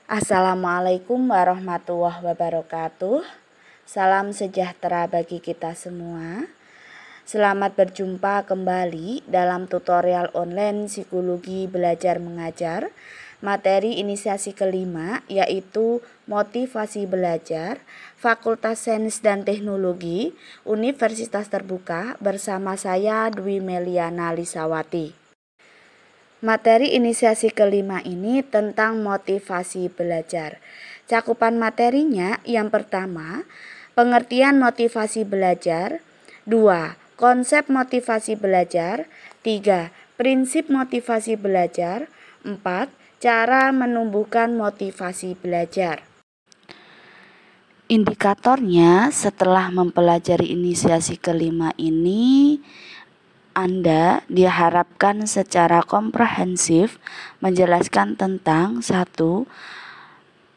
Assalamualaikum warahmatullahi wabarakatuh. Salam sejahtera bagi kita semua. Selamat berjumpa kembali dalam tutorial online Psikologi Belajar Mengajar, materi inisiasi kelima, yaitu motivasi belajar, Fakultas Sains dan Teknologi, Universitas Terbuka, bersama saya Dwi Meliana Lisawati. Materi inisiasi kelima ini tentang motivasi belajar. Cakupan materinya yang pertama, pengertian motivasi belajar. 2. Konsep motivasi belajar. 3. Prinsip motivasi belajar. 4. Cara menumbuhkan motivasi belajar. Indikatornya setelah mempelajari inisiasi kelima ini, Anda diharapkan secara komprehensif menjelaskan tentang 1.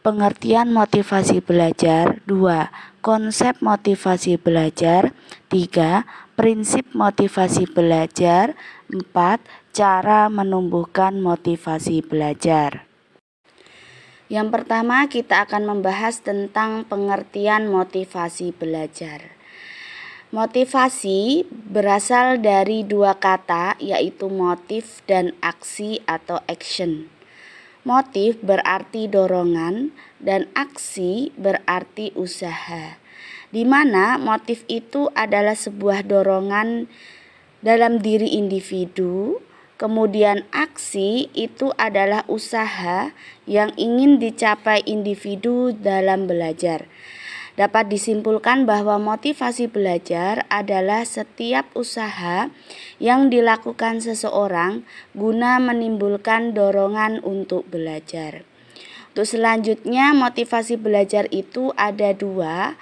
Pengertian motivasi belajar. 2. Konsep motivasi belajar. 3. Prinsip motivasi belajar. 4. Cara menumbuhkan motivasi belajar. Yang pertama, kita akan membahas tentang pengertian motivasi belajar. Motivasi berasal dari dua kata, yaitu motif dan aksi atau action. Motif berarti dorongan dan aksi berarti usaha, di mana motif itu adalah sebuah dorongan dalam diri individu, kemudian aksi itu adalah usaha yang ingin dicapai individu dalam belajar. Dapat disimpulkan bahwa motivasi belajar adalah setiap usaha yang dilakukan seseorang guna menimbulkan dorongan untuk belajar. Untuk selanjutnya, motivasi belajar itu ada dua.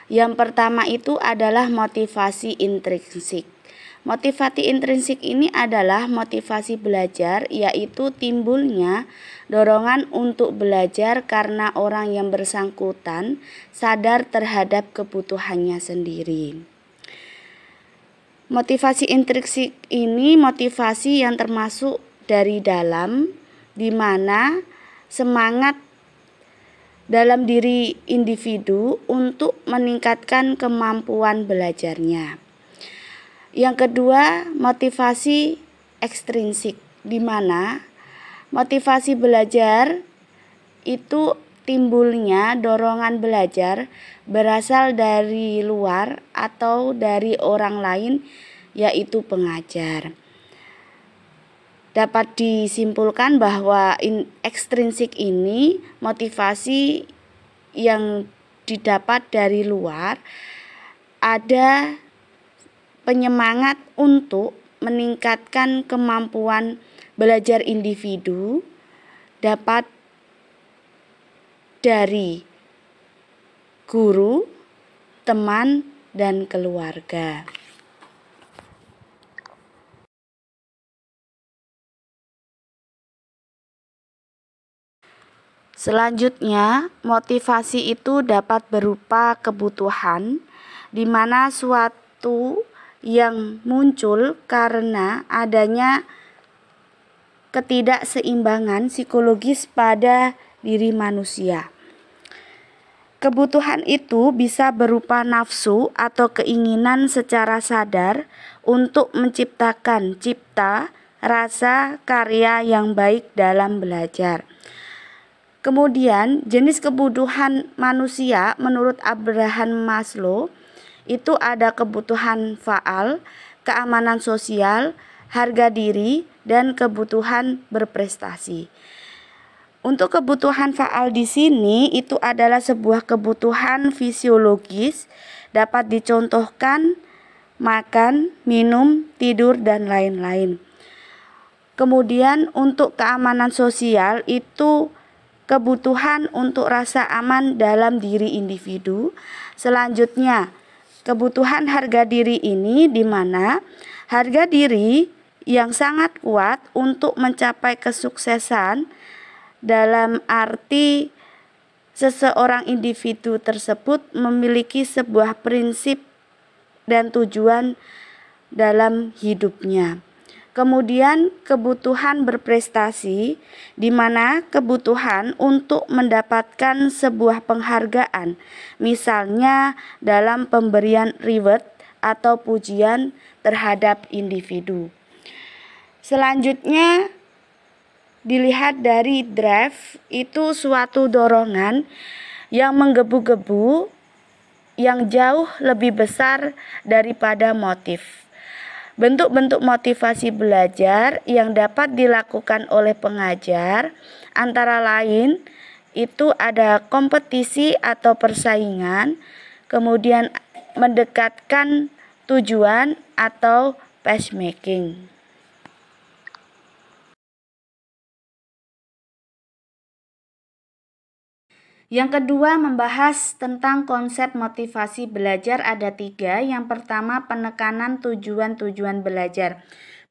Yang pertama itu adalah motivasi intrinsik. Motivasi intrinsik ini adalah motivasi belajar, yaitu timbulnya dorongan untuk belajar karena orang yang bersangkutan sadar terhadap kebutuhannya sendiri. Motivasi intrinsik ini motivasi yang termasuk dari dalam, di mana semangat dalam diri individu untuk meningkatkan kemampuan belajarnya. Yang kedua, motivasi ekstrinsik, di mana motivasi belajar itu timbulnya dorongan belajar berasal dari luar atau dari orang lain, yaitu pengajar. Dapat disimpulkan bahwa ekstrinsik ini motivasi yang didapat dari luar, ada penyemangat untuk meningkatkan kemampuan belajar individu, dapat dari guru, teman, dan keluarga. Selanjutnya, motivasi itu dapat berupa kebutuhan, di mana suatu yang muncul karena adanya ketidakseimbangan psikologis pada diri manusia. Kebutuhan itu bisa berupa nafsu atau keinginan secara sadar untuk menciptakan cipta, rasa, karya yang baik dalam belajar. Kemudian, jenis kebutuhan manusia menurut Abraham Maslow itu ada kebutuhan faal, keamanan sosial, harga diri, dan kebutuhan berprestasi. Untuk kebutuhan faal di sini itu adalah sebuah kebutuhan fisiologis, dapat dicontohkan makan, minum, tidur, dan lain-lain. Kemudian untuk keamanan sosial itu kebutuhan untuk rasa aman dalam diri individu. Selanjutnya, kebutuhan harga diri ini di mana harga diri yang sangat kuat untuk mencapai kesuksesan dalam arti seseorang individu tersebut memiliki sebuah prinsip dan tujuan dalam hidupnya. Kemudian kebutuhan berprestasi, di mana kebutuhan untuk mendapatkan sebuah penghargaan, misalnya dalam pemberian reward atau pujian terhadap individu. Selanjutnya dilihat dari drive, itu suatu dorongan yang menggebu-gebu yang jauh lebih besar daripada motif. Bentuk-bentuk motivasi belajar yang dapat dilakukan oleh pengajar antara lain itu ada kompetisi atau persaingan, kemudian mendekatkan tujuan atau pacemaking. Yang kedua, membahas tentang konsep motivasi belajar ada 3. Yang pertama, penekanan tujuan-tujuan belajar.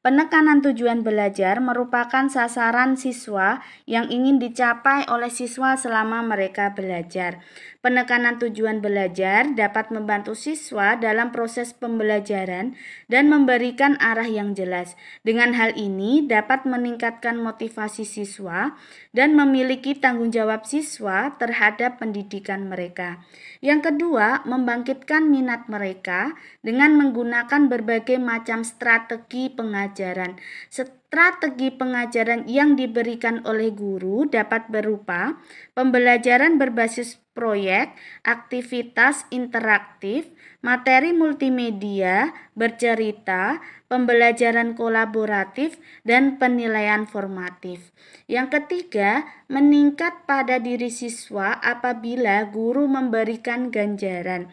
Penekanan tujuan belajar merupakan sasaran siswa yang ingin dicapai oleh siswa selama mereka belajar. Penekanan tujuan belajar dapat membantu siswa dalam proses pembelajaran dan memberikan arah yang jelas. Dengan hal ini dapat meningkatkan motivasi siswa dan memiliki tanggung jawab siswa terhadap pendidikan mereka. Yang kedua, membangkitkan minat mereka dengan menggunakan berbagai macam strategi pengajaran. Strategi pengajaran yang diberikan oleh guru dapat berupa pembelajaran berbasis proyek, aktivitas interaktif, materi multimedia, bercerita, pembelajaran kolaboratif, dan penilaian formatif. Yang ketiga, meningkat pada diri siswa apabila guru memberikan ganjaran.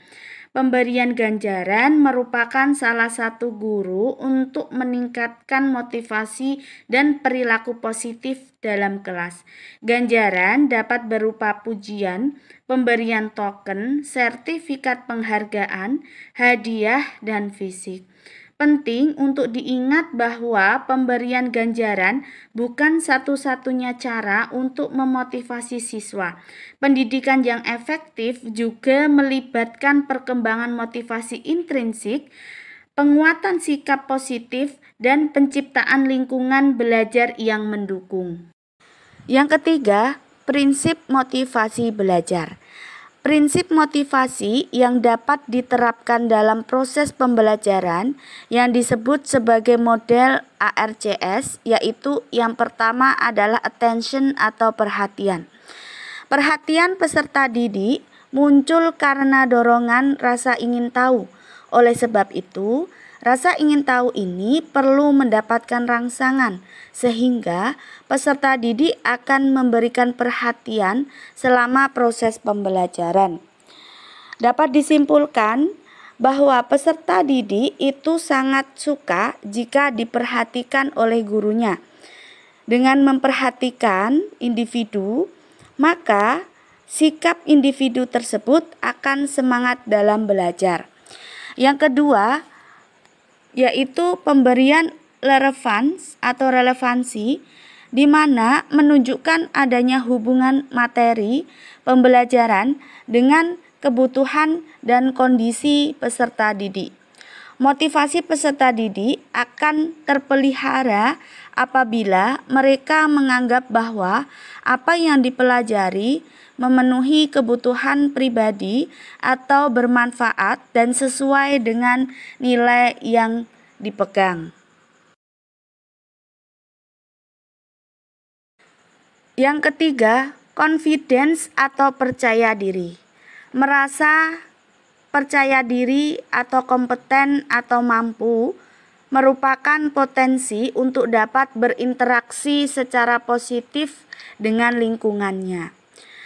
Pemberian ganjaran merupakan salah satu guru untuk meningkatkan motivasi dan perilaku positif dalam kelas. Ganjaran dapat berupa pujian, pemberian token, sertifikat penghargaan, hadiah, dan fisik. Penting untuk diingat bahwa pemberian ganjaran bukan satu-satunya cara untuk memotivasi siswa. Pendidikan yang efektif juga melibatkan perkembangan motivasi intrinsik, penguatan sikap positif, dan penciptaan lingkungan belajar yang mendukung. Yang ketiga, prinsip motivasi belajar. Prinsip motivasi yang dapat diterapkan dalam proses pembelajaran yang disebut sebagai model ARCS, yaitu yang pertama adalah attention atau perhatian. Perhatian peserta didik muncul karena dorongan rasa ingin tahu. Oleh sebab itu, rasa ingin tahu ini perlu mendapatkan rangsangan, sehingga peserta didik akan memberikan perhatian selama proses pembelajaran. Dapat disimpulkan bahwa peserta didik itu sangat suka jika diperhatikan oleh gurunya. Dengan memperhatikan individu, maka sikap individu tersebut akan semangat dalam belajar. Yang kedua, yaitu pemberian relevansi, di mana menunjukkan adanya hubungan materi pembelajaran dengan kebutuhan dan kondisi peserta didik. Motivasi peserta didik akan terpelihara apabila mereka menganggap bahwa apa yang dipelajari memenuhi kebutuhan pribadi atau bermanfaat dan sesuai dengan nilai yang dipegang. Yang ketiga, confidence atau percaya diri. Merasa percaya diri atau kompeten atau mampu merupakan potensi untuk dapat berinteraksi secara positif dengan lingkungannya.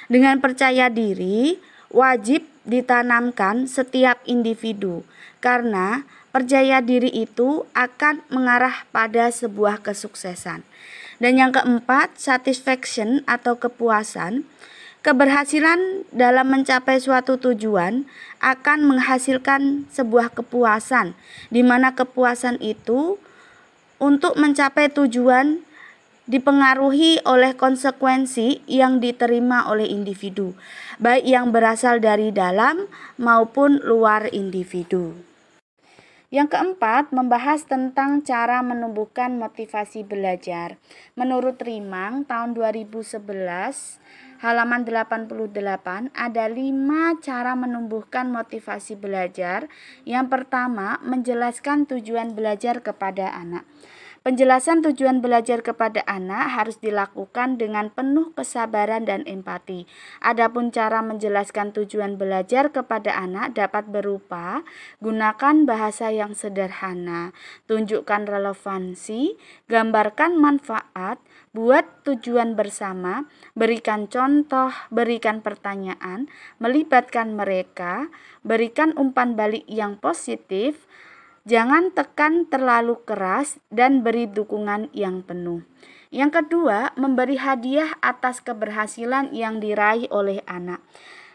Dengan percaya diri, wajib ditanamkan setiap individu, karena percaya diri itu akan mengarah pada sebuah kesuksesan. Dan yang keempat, satisfaction atau kepuasan. Keberhasilan dalam mencapai suatu tujuan akan menghasilkan sebuah kepuasan, di mana kepuasan itu untuk mencapai tujuan dipengaruhi oleh konsekuensi yang diterima oleh individu, baik yang berasal dari dalam maupun luar individu. Yang keempat, membahas tentang cara menumbuhkan motivasi belajar. Menurut Rimang, tahun 2011, halaman 88, ada 5 cara menumbuhkan motivasi belajar. Yang pertama, menjelaskan tujuan belajar kepada anak. Penjelasan tujuan belajar kepada anak harus dilakukan dengan penuh kesabaran dan empati. Adapun cara menjelaskan tujuan belajar kepada anak dapat berupa gunakan bahasa yang sederhana, tunjukkan relevansi, gambarkan manfaat, buat tujuan bersama, berikan contoh, berikan pertanyaan, melibatkan mereka, berikan umpan balik yang positif. Jangan tekan terlalu keras dan beri dukungan yang penuh. Yang kedua, memberi hadiah atas keberhasilan yang diraih oleh anak.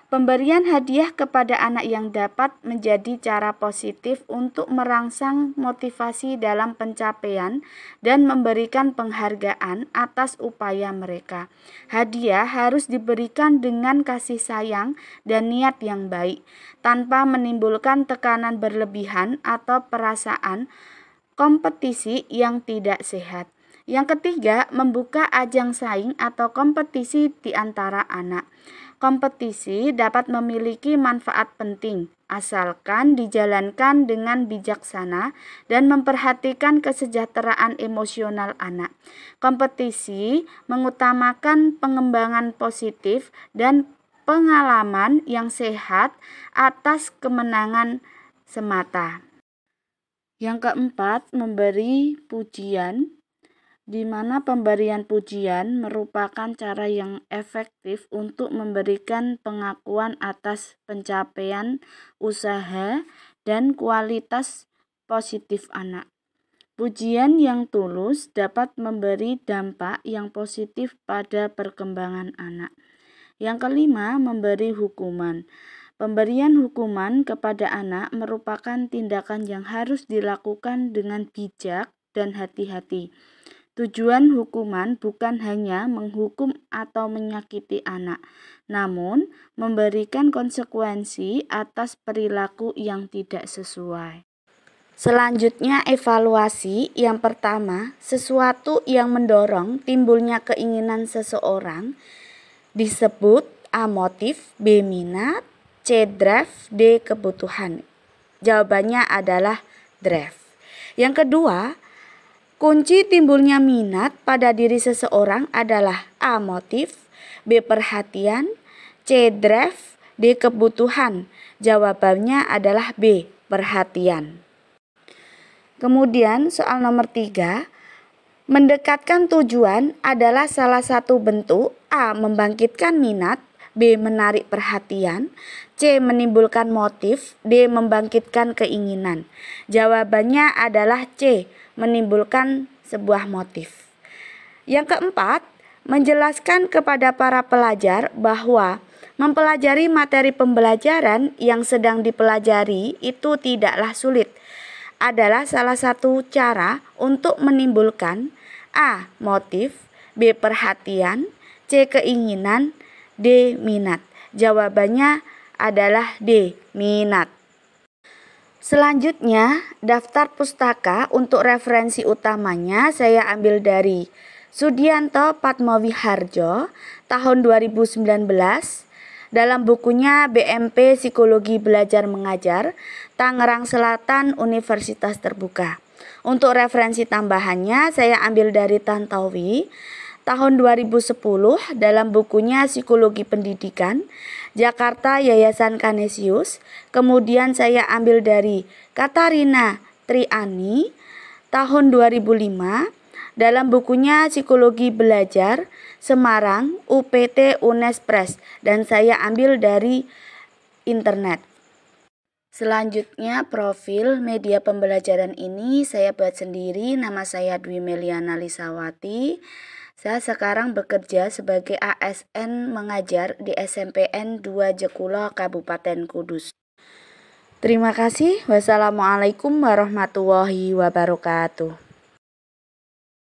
Pemberian hadiah kepada anak yang dapat menjadi cara positif untuk merangsang motivasi dalam pencapaian dan memberikan penghargaan atas upaya mereka. Hadiah harus diberikan dengan kasih sayang dan niat yang baik, tanpa menimbulkan tekanan berlebihan atau perasaan kompetisi yang tidak sehat. Yang ketiga, membuka ajang saing atau kompetisi di antara anak. Kompetisi dapat memiliki manfaat penting, asalkan dijalankan dengan bijaksana dan memperhatikan kesejahteraan emosional anak. Kompetisi mengutamakan pengembangan positif dan pengalaman yang sehat atas kemenangan semata. Yang keempat, memberi pujian, di mana pemberian pujian merupakan cara yang efektif untuk memberikan pengakuan atas pencapaian usaha dan kualitas positif anak. Pujian yang tulus dapat memberi dampak yang positif pada perkembangan anak. Yang kelima, memberi hukuman. Pemberian hukuman kepada anak merupakan tindakan yang harus dilakukan dengan bijak dan hati-hati. Tujuan hukuman bukan hanya menghukum atau menyakiti anak, namun memberikan konsekuensi atas perilaku yang tidak sesuai. Selanjutnya, evaluasi. Yang pertama, sesuatu yang mendorong timbulnya keinginan seseorang disebut A. Motif, B. Minat, C. Drive, D. Kebutuhan. Jawabannya adalah drive. Yang kedua, kunci timbulnya minat pada diri seseorang adalah A. Motif, B. Perhatian, C. Drive, D. Kebutuhan. Jawabannya adalah B. Perhatian. Kemudian soal nomor 3, mendekatkan tujuan adalah salah satu bentuk A. Membangkitkan minat, B. Menarik perhatian, C. Menimbulkan motif, D. Membangkitkan keinginan. Jawabannya adalah C. Menimbulkan sebuah motif. Yang keempat, menjelaskan kepada para pelajar bahwa mempelajari materi pembelajaran yang sedang dipelajari itu tidaklah sulit. Adalah salah satu cara untuk menimbulkan A. Motif, B. Perhatian, C. Keinginan, D. Minat. Jawabannya adalah D. Minat. Selanjutnya, daftar pustaka untuk referensi utamanya saya ambil dari Sudianto Patmowiharjo tahun 2019 dalam bukunya BMP Psikologi Belajar Mengajar, Tangerang Selatan Universitas Terbuka. Untuk referensi tambahannya saya ambil dari Tantowi tahun 2010 dalam bukunya Psikologi Pendidikan, Jakarta Yayasan Kanisius. Kemudian saya ambil dari Katarina Triani tahun 2005 dalam bukunya Psikologi Belajar, Semarang UPT Unespres, dan saya ambil dari internet. Selanjutnya, profil media pembelajaran ini saya buat sendiri. Nama saya Dwi Meliana Lisawati. Saya sekarang bekerja sebagai ASN mengajar di SMPN 2 Jekulo, Kabupaten Kudus. Terima kasih. Wassalamualaikum warahmatullahi wabarakatuh.